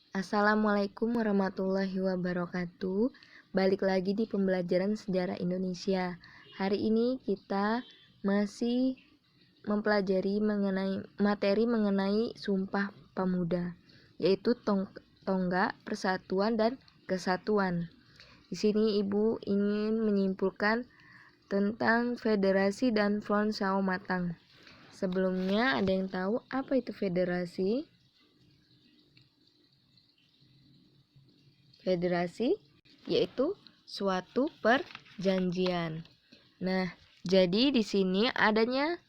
Assalamualaikum warahmatullahi wabarakatuh. Balik lagi di pembelajaran sejarah Indonesia. Hari ini kita masih mempelajari materi mengenai Sumpah Pemuda, yaitu tonggak persatuan dan kesatuan. Di sini Ibu ingin menyimpulkan tentang federasi dan front Sawo Matang. Sebelumnya, ada yang tahu apa itu federasi? Federasi yaitu suatu perjanjian. Nah, jadi di sini adanya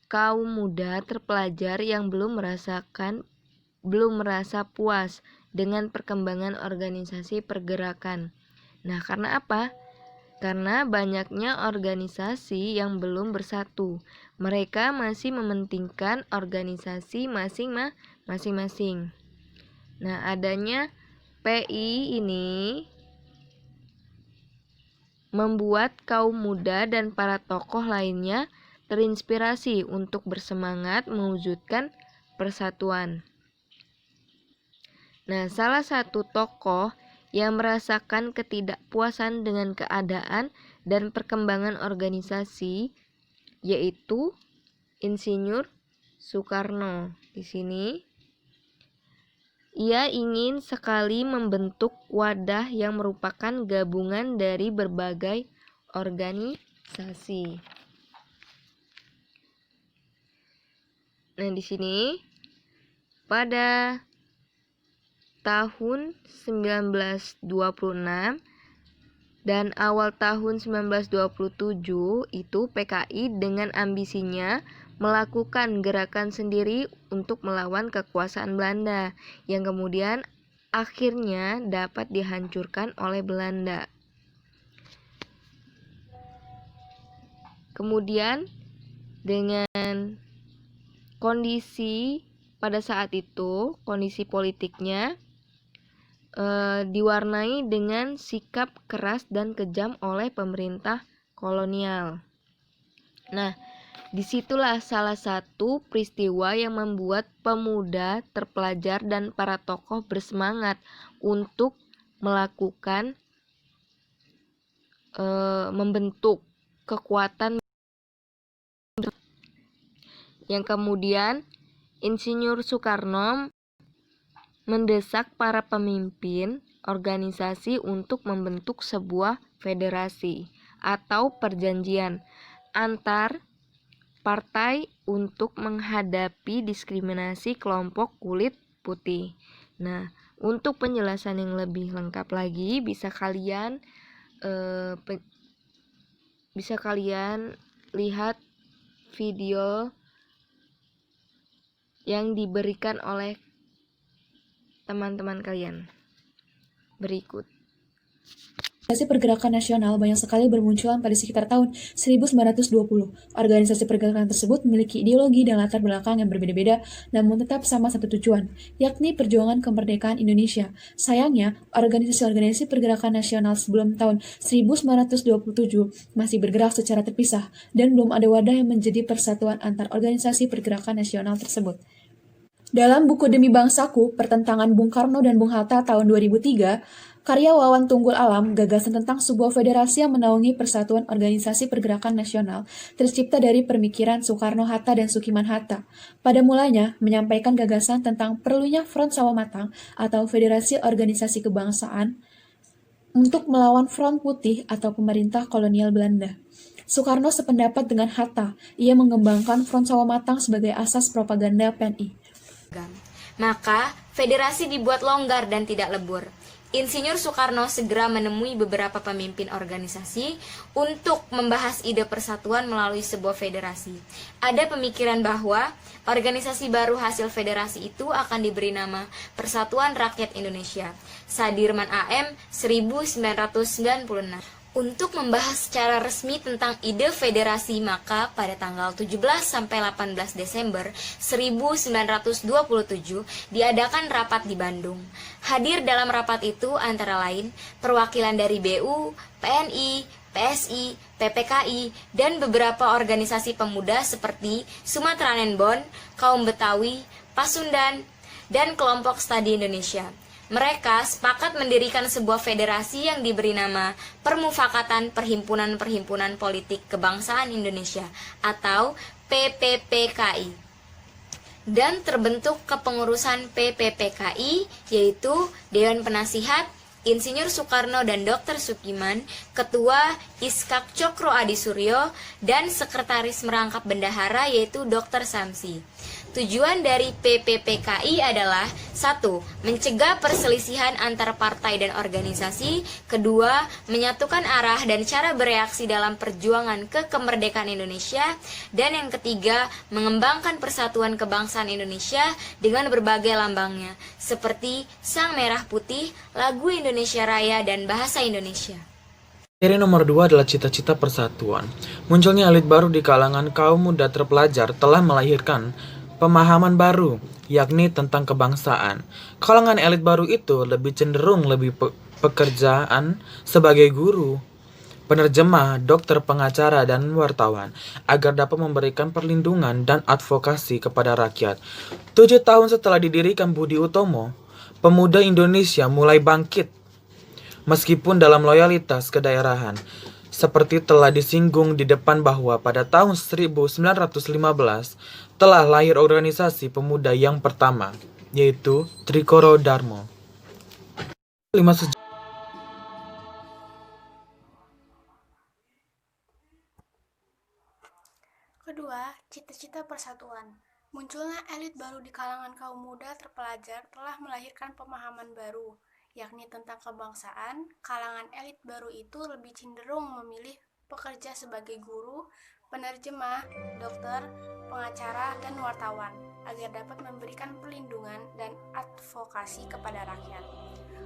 kaum muda terpelajar yang belum merasa puas dengan perkembangan organisasi pergerakan. Nah, karena apa? Karena banyaknya organisasi yang belum bersatu. Mereka masih mementingkan organisasi masing-masing. Nah, adanya PI ini membuat kaum muda dan para tokoh lainnya terinspirasi untuk bersemangat mewujudkan persatuan. Nah, salah satu tokoh yang merasakan ketidakpuasan dengan keadaan dan perkembangan organisasi yaitu Insinyur Soekarno. Di sini ia ingin sekali membentuk wadah yang merupakan gabungan dari berbagai organisasi. Nah, di sini pada tahun 1926 dan awal tahun 1927 itu PKI dengan ambisinya melakukan gerakan sendiri untuk melawan kekuasaan Belanda yang kemudian akhirnya dapat dihancurkan oleh Belanda. Kemudian dengan kondisi pada saat itu, kondisi politiknya diwarnai dengan sikap keras dan kejam oleh pemerintah kolonial. Nah, disitulah salah satu peristiwa yang membuat pemuda terpelajar dan para tokoh bersemangat untuk melakukan membentuk kekuatan yang kemudian Insinyur Soekarno mendesak para pemimpin organisasi untuk membentuk sebuah federasi atau perjanjian antar partai untuk menghadapi diskriminasi kelompok kulit putih. Nah, untuk penjelasan yang lebih lengkap lagi bisa kalian lihat video yang diberikan oleh teman-teman kalian berikut. Organisasi pergerakan nasional banyak sekali bermunculan pada sekitar tahun 1920. Organisasi pergerakan tersebut memiliki ideologi dan latar belakang yang berbeda-beda, namun tetap sama satu tujuan, yakni perjuangan kemerdekaan Indonesia. Sayangnya, organisasi-organisasi pergerakan nasional sebelum tahun 1927 masih bergerak secara terpisah, dan belum ada wadah yang menjadi persatuan antar organisasi pergerakan nasional tersebut. Dalam buku Demi Bangsaku, Pertentangan Bung Karno dan Bung Hatta tahun 2003, karya Wawan Tunggul Alam, gagasan tentang sebuah federasi yang menaungi persatuan organisasi pergerakan nasional, tercipta dari pemikiran Soekarno-Hatta dan Sukiman-Hatta. Pada mulanya, menyampaikan gagasan tentang perlunya Front Sawo Matang atau Federasi Organisasi Kebangsaan untuk melawan Front Putih atau pemerintah kolonial Belanda. Soekarno sependapat dengan Hatta. Ia mengembangkan Front Sawo Matang sebagai asas propaganda PNI. Maka, federasi dibuat longgar dan tidak lebur. Insinyur Soekarno segera menemui beberapa pemimpin organisasi untuk membahas ide persatuan melalui sebuah federasi. Ada pemikiran bahwa organisasi baru hasil federasi itu akan diberi nama Persatuan Rakyat Indonesia, Sadirman AM 1996. Untuk membahas secara resmi tentang ide federasi, maka pada tanggal 17 sampai 18 Desember 1927 diadakan rapat di Bandung. Hadir dalam rapat itu antara lain perwakilan dari BU, PNI, PSI, PPKI, dan beberapa organisasi pemuda seperti Sumatera Nenbon, Kaum Betawi, Pasundan, dan kelompok studi Indonesia. Mereka sepakat mendirikan sebuah federasi yang diberi nama Permufakatan Perhimpunan-Perhimpunan Politik Kebangsaan Indonesia atau PPPKI. Dan terbentuk kepengurusan PPPKI yaitu Dewan Penasihat, Insinyur Soekarno dan Dr. Sukiman, Ketua Iskak Cokro Adi Suryo, dan Sekretaris Merangkap Bendahara yaitu Dr. Samsi. Tujuan dari PPPKI adalah 1. Mencegah perselisihan antar partai dan organisasi. 2. Menyatukan arah dan cara bereaksi dalam perjuangan ke kemerdekaan Indonesia. Dan yang ketiga, mengembangkan persatuan kebangsaan Indonesia dengan berbagai lambangnya, seperti Sang Merah Putih, lagu Indonesia Raya, dan bahasa Indonesia. Materi nomor 2 adalah cita-cita persatuan. Munculnya elit baru di kalangan kaum muda terpelajar telah melahirkan pemahaman baru, yakni tentang kebangsaan. Kalangan elit baru itu lebih cenderung pekerjaan sebagai guru, penerjemah, dokter, pengacara, dan wartawan, agar dapat memberikan perlindungan dan advokasi kepada rakyat. 7 tahun setelah didirikan Budi Utomo, pemuda Indonesia mulai bangkit, meskipun dalam loyalitas kedaerahan. Seperti telah disinggung di depan bahwa pada tahun 1915 telah lahir organisasi pemuda yang pertama, yaitu Trikoro Darmo. Kedua, cita-cita persatuan. Munculnya elit baru di kalangan kaum muda terpelajar telah melahirkan pemahaman baru, yakni tentang kebangsaan. Kalangan elit baru itu lebih cenderung memilih pekerja sebagai guru, penerjemah, dokter, pengacara, dan wartawan, agar dapat memberikan perlindungan dan advokasi kepada rakyat.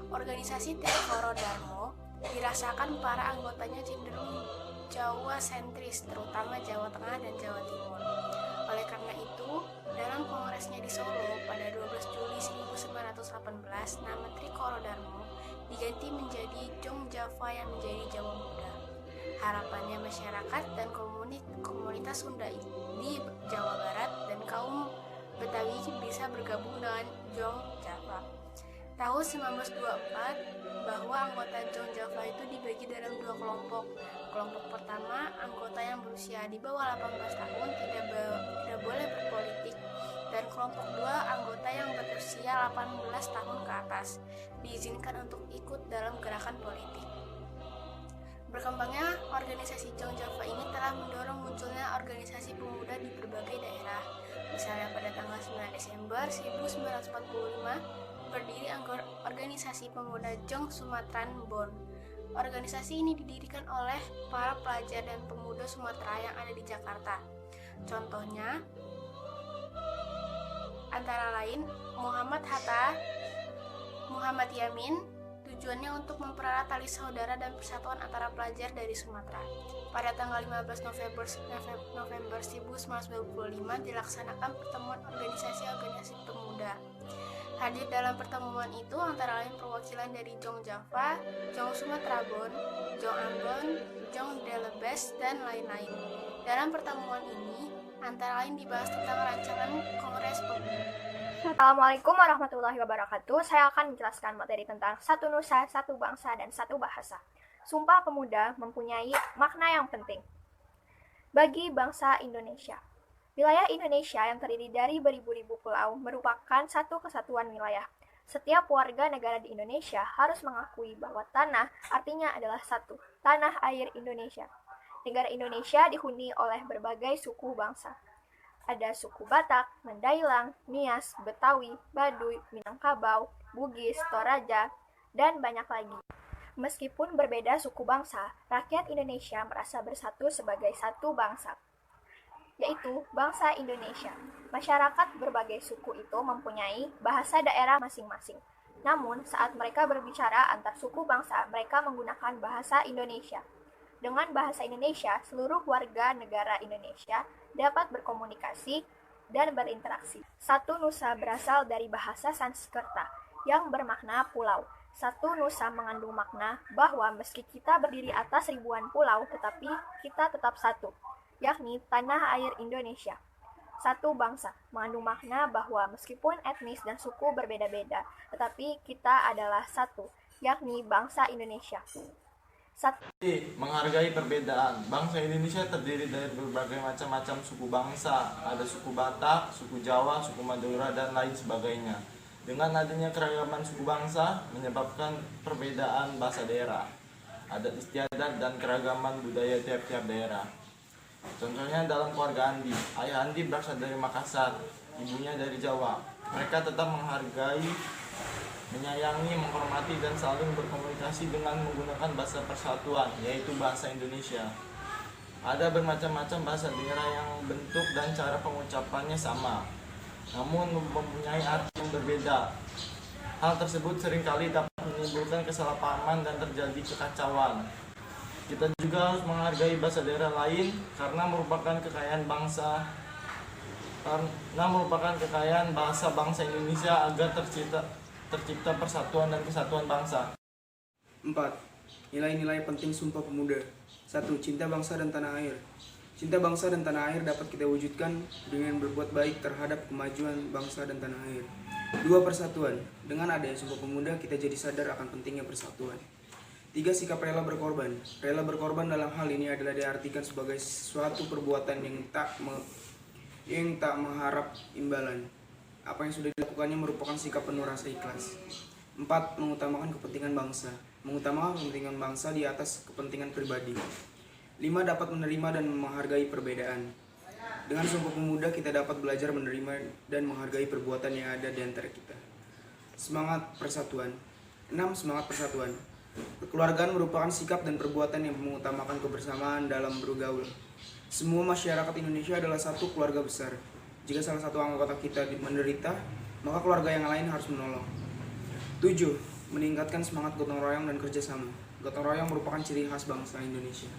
Organisasi Trikoro Darmo dirasakan para anggotanya cenderung Jawa sentris, terutama Jawa Tengah dan Jawa Timur. Oleh karena itu, dalam kongresnya di Solo pada 12 Juli 1918, nama Trikoro Darmo diganti menjadi Jong Java yang menjadi Jawa Muda. Harapannya masyarakat dan komunitas Sunda di Jawa Barat dan kaum Betawi bisa bergabung dengan Jong Java. Tahun 1924, bahwa anggota Jong Java itu dibagi dalam 2 kelompok. Kelompok pertama, anggota yang berusia di bawah 18 tahun tidak boleh berpolitik, dan kelompok 2, anggota yang berusia 18 tahun ke atas, diizinkan untuk ikut dalam gerakan politik. Berkembangnya organisasi Jong Java ini telah mendorong munculnya organisasi pemuda di berbagai daerah. Misalnya pada tanggal 9 Desember 1945, berdiri organisasi pemuda Jong Sumatran Bon. Organisasi ini didirikan oleh para pelajar dan pemuda Sumatera yang ada di Jakarta. Contohnya, antara lain Muhammad Hatta, Muhammad Yamin. Tujuannya untuk mempererat tali saudara dan persatuan antara pelajar dari Sumatera. Pada tanggal 15 November 1925 dilaksanakan pertemuan organisasi-organisasi pemuda. Hadir dalam pertemuan itu antara lain perwakilan dari Jong Java, Jong Sumatera Bon, Jong Ambon, Jong Delebes, dan lain-lain. Dalam pertemuan ini antara lain dibahas tentang rancangan Kongres Pemuda. Assalamualaikum warahmatullahi wabarakatuh. Saya akan menjelaskan materi tentang satu nusa, satu bangsa, dan satu bahasa. Sumpah Pemuda mempunyai makna yang penting bagi bangsa Indonesia. Wilayah Indonesia yang terdiri dari beribu-ribu pulau merupakan satu kesatuan wilayah. Setiap warga negara di Indonesia harus mengakui bahwa tanah artinya adalah satu, tanah air Indonesia. Negara Indonesia dihuni oleh berbagai suku bangsa. Ada suku Batak, Mandailang, Nias, Betawi, Baduy, Minangkabau, Bugis, Toraja, dan banyak lagi. Meskipun berbeda suku bangsa, rakyat Indonesia merasa bersatu sebagai satu bangsa, yaitu bangsa Indonesia. Masyarakat berbagai suku itu mempunyai bahasa daerah masing-masing. Namun, saat mereka berbicara antar suku bangsa, mereka menggunakan bahasa Indonesia. Dengan bahasa Indonesia, seluruh warga negara Indonesia dapat berkomunikasi dan berinteraksi. Satu nusa berasal dari bahasa Sanskerta yang bermakna pulau. Satu nusa mengandung makna bahwa meski kita berdiri atas ribuan pulau, tetapi kita tetap satu, yakni tanah air Indonesia. satu bangsa, mengandung makna bahwa meskipun etnis dan suku berbeda-beda, tetapi kita adalah satu, yakni bangsa Indonesia. Menghargai perbedaan. Bangsa Indonesia terdiri dari berbagai macam-macam suku bangsa. Ada suku Batak, suku Jawa, suku Madura, dan lain sebagainya. Dengan adanya keragaman suku bangsa menyebabkan perbedaan bahasa daerah, adat istiadat, dan keragaman budaya tiap-tiap daerah. Contohnya dalam keluarga Andi. Ayah Andi berasal dari Makassar, ibunya dari Jawa. Mereka tetap menghargai, menyayangi, menghormati, dan saling berkomunikasi dengan menggunakan bahasa persatuan, yaitu bahasa Indonesia. Ada bermacam-macam bahasa daerah yang bentuk dan cara pengucapannya sama, namun mempunyai arti yang berbeda. Hal tersebut seringkali dapat menimbulkan kesalahpahaman dan terjadi kekacauan. Kita juga harus menghargai bahasa daerah lain karena merupakan kekayaan bangsa Indonesia agar tercipta persatuan dan kesatuan bangsa. 4. Nilai-nilai penting Sumpah Pemuda. 1. Cinta bangsa dan tanah air. Cinta bangsa dan tanah air dapat kita wujudkan dengan berbuat baik terhadap kemajuan bangsa dan tanah air. 2. Persatuan. Dengan adanya Sumpah Pemuda, kita jadi sadar akan pentingnya persatuan. 3. Sikap rela berkorban. Rela berkorban dalam hal ini adalah diartikan sebagai suatu perbuatan yang tak mengharap imbalan. Apa yang sudah dilakukannya merupakan sikap penuh rasa ikhlas. 4. Mengutamakan kepentingan bangsa. Mengutamakan kepentingan bangsa di atas kepentingan pribadi. 5. Dapat menerima dan menghargai perbedaan. Dengan Sumpah Pemuda kita dapat belajar menerima dan menghargai perbuatan yang ada di antara kita. Semangat persatuan. 6. Semangat persatuan. Kekeluargaan merupakan sikap dan perbuatan yang mengutamakan kebersamaan dalam bergaul. Semua masyarakat Indonesia adalah satu keluarga besar. Jika salah satu anggota kita menderita, maka keluarga yang lain harus menolong. 7. Meningkatkan semangat gotong royong dan kerjasama. Gotong royong merupakan ciri khas bangsa Indonesia.